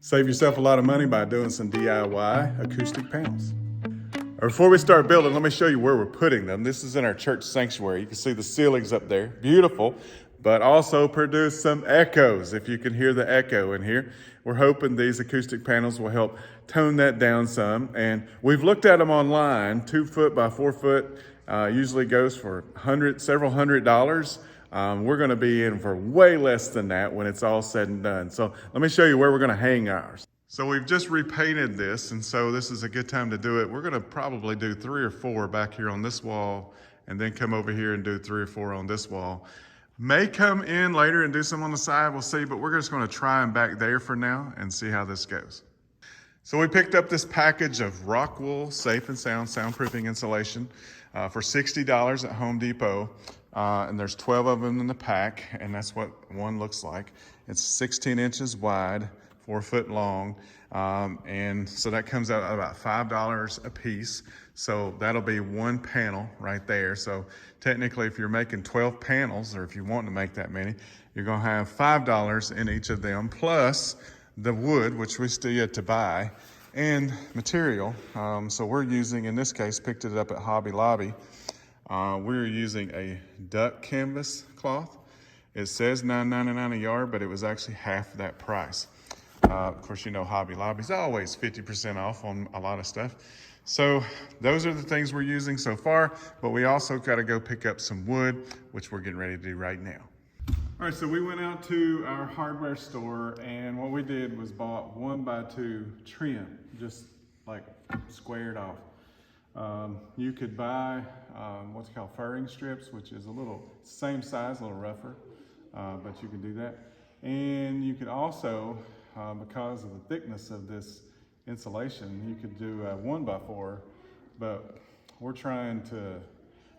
Save yourself a lot of money by doing some DIY acoustic panels. Before we start building, let me show you where we're putting them. This is in our church sanctuary. You can see the ceilings up there, beautiful, but also produce some echoes, if you can hear the echo in here. We're hoping these acoustic panels will help tone that down some. And we've looked at them online, 2 foot by 4 foot, usually goes for several $100s. We're gonna be in for way less than that when it's all said and done. So let me show you where we're gonna hang ours. So we've just repainted this, and so this is a good time to do it. We're gonna probably do 3 or 4 back here on this wall, and then come over here and do 3 or 4 on this wall. May come in later and do some on the side, we'll see, but we're just gonna try them back there for now and see how this goes. So we picked up this package of rock wool safe and sound soundproofing insulation for $60 at Home Depot. And there's 12 of them in the pack, and that's what one looks like. It's 16 inches wide, 4 foot long, and so that comes out at about $5 a piece. So that'll be 1 panel right there. So technically, if you're making 12 panels, or if you want to make that many, you're gonna have $5 in each of them, plus the wood, which we still yet to buy, and material. So we're using, in this case, picked it up at Hobby Lobby. We're using a duck canvas cloth. It says $9.99 a yard, but it was actually half that price. Of course, you know Hobby Lobby's always 50% off on a lot of stuff. So those are the things we're using so far, but we also got to go pick up some wood, which we're getting ready to do right now. All right, so we went out to our hardware store, and what we did was bought 1x2 trim, just like squared off. You could buy what's called furring strips, which is a little same size, a little rougher, but you can do that. And you could also, because of the thickness of this insulation, you could do a 1x4, but we're trying to,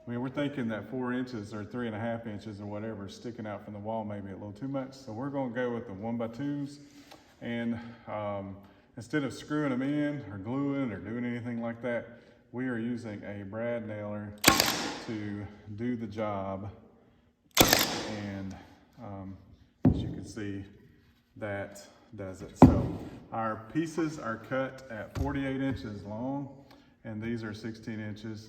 we're thinking that 4 inches or 3.5 inches or whatever sticking out from the wall may be a little too much. So we're gonna go with the 1x2s, and instead of screwing them in or gluing or doing anything like that, we are using a brad nailer to do the job, and as you can see, that does it. So our pieces are cut at 48 inches long, and these are 16 inches,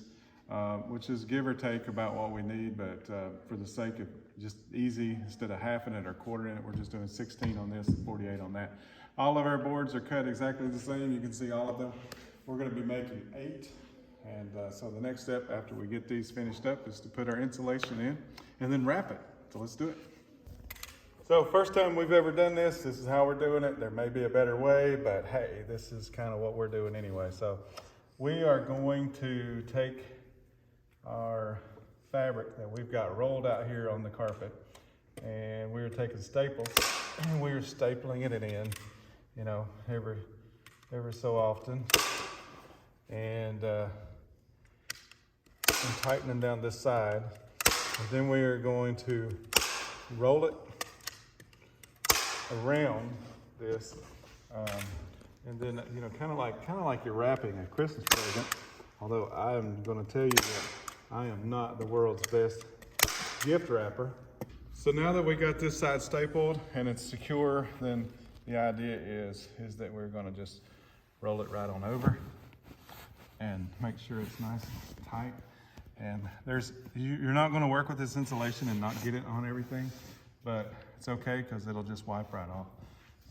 which is give or take about what we need, but for the sake of just easy, instead of halving it or quartering it, we're just doing 16 on this and 48 on that. All of our boards are cut exactly the same. You can see all of them. We're gonna be making 8. And so the next step after we get these finished up is to put our insulation in and then wrap it. So let's do it. So first time we've ever done this is how we're doing it. There may be a better way, but hey, this is kind of what we're doing anyway. So we are going to take our fabric that we've got rolled out here on the carpet, and we're taking staples and we're stapling it in, you know, every so often. And tightening down this side, and then we are going to roll it around this, and then kind of like you're wrapping a Christmas present. Although I am going to tell you that I am not the world's best gift wrapper. So now that we got this side stapled and it's secure, then the idea is that we're going to just roll it right on over and make sure it's nice and tight. And you're not gonna work with this insulation and not get it on everything, but it's okay because it'll just wipe right off.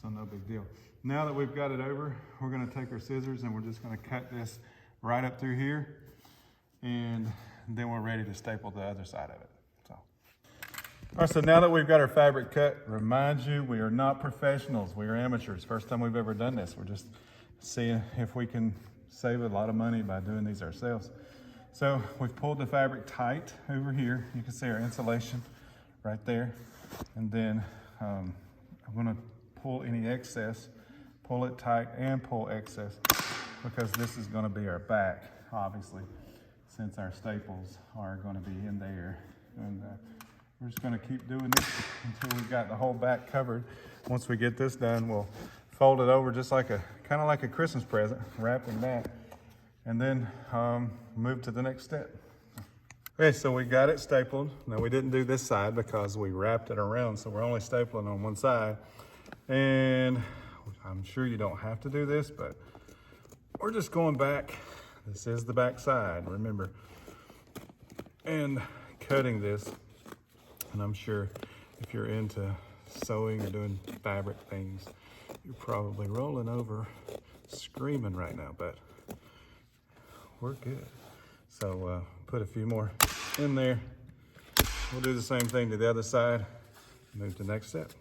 So no big deal. Now that we've got it over, we're gonna take our scissors and we're just gonna cut this right up through here, and then we're ready to staple the other side of it. So. All right, so now that we've got our fabric cut, remind you, we are not professionals, we are amateurs. First time we've ever done this. We're just seeing if we can save a lot of money by doing these ourselves. So we've pulled the fabric tight over here. You can see our insulation right there. And then I'm gonna pull any excess, pull it tight and pull excess, because this is gonna be our back, obviously, since our staples are gonna be in there. And we're just gonna keep doing this until we've got the whole back covered. Once we get this done, we'll fold it over just like kind of like a Christmas present, wrapping that, and then move to the next step. Okay, so we got it stapled. Now we didn't do this side because we wrapped it around, so we're only stapling on one side. And I'm sure you don't have to do this, but we're just going back. This is the back side, remember, and cutting this. And I'm sure if you're into sewing or doing fabric things, you're probably rolling over screaming right now, but we're good. So put a few more in there. We'll do the same thing to the other side. Move to the next step.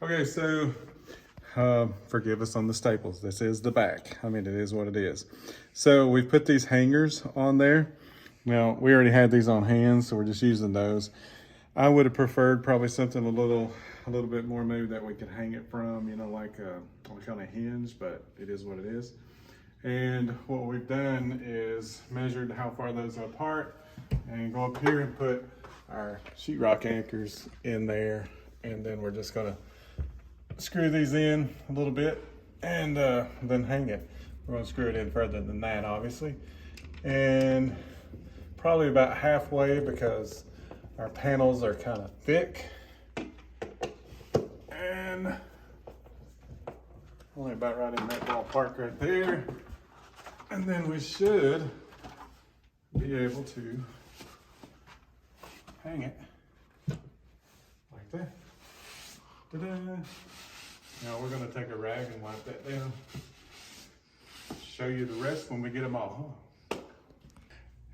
Okay, so forgive us on the staples. This is the back. I mean, it is what it is. So we've put these hangers on there. Now, we already had these on hand, so we're just using those. I would have preferred probably something a little bit more maybe that we could hang it from, you know, like on a hinge, but it is what it is. And what we've done is measured how far those are apart and go up here and put our sheetrock anchors in there. And then we're just gonna screw these in a little bit and then hang it. We're gonna screw it in further than that, obviously. And probably about halfway because our panels are kind of thick. And only about right in that ballpark right there. And then we should be able to hang it like that. Ta-da! Now we're gonna take a rag and wipe that down. Show you the rest when we get them all hung.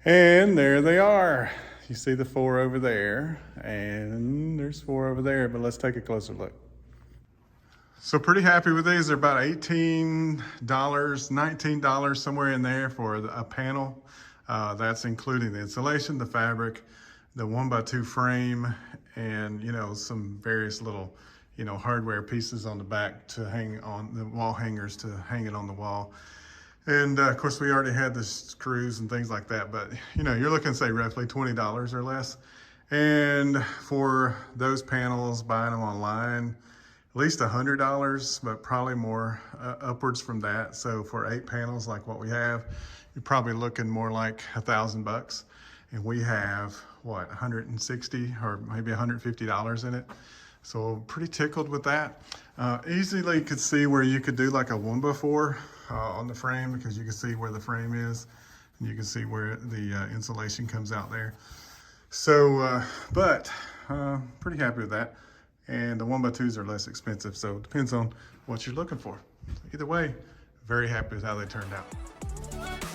And there they are. You see the 4 over there, and there's 4 over there, but let's take a closer look. So pretty happy with these. They're about $18, $19, somewhere in there for a panel. That's including the insulation, the fabric, the 1x2 frame, and you know, some various little, you know, hardware pieces on the back to hang on the wall hangers to hang it on the wall. And of course we already had the screws and things like that, but you know, you're looking, say, roughly $20 or less. And for those panels, buying them online, at least $100, but probably more upwards from that. So for 8 panels like what we have, you're probably looking more like $1,000. And we have what, 160 or maybe $150 in it. So pretty tickled with that. Easily could see where you could do like a 1x4 on the frame, because you can see where the frame is and you can see where the insulation comes out there. So, but pretty happy with that. And the 1x2s are less expensive, so it depends on what you're looking for. Either way, very happy with how they turned out.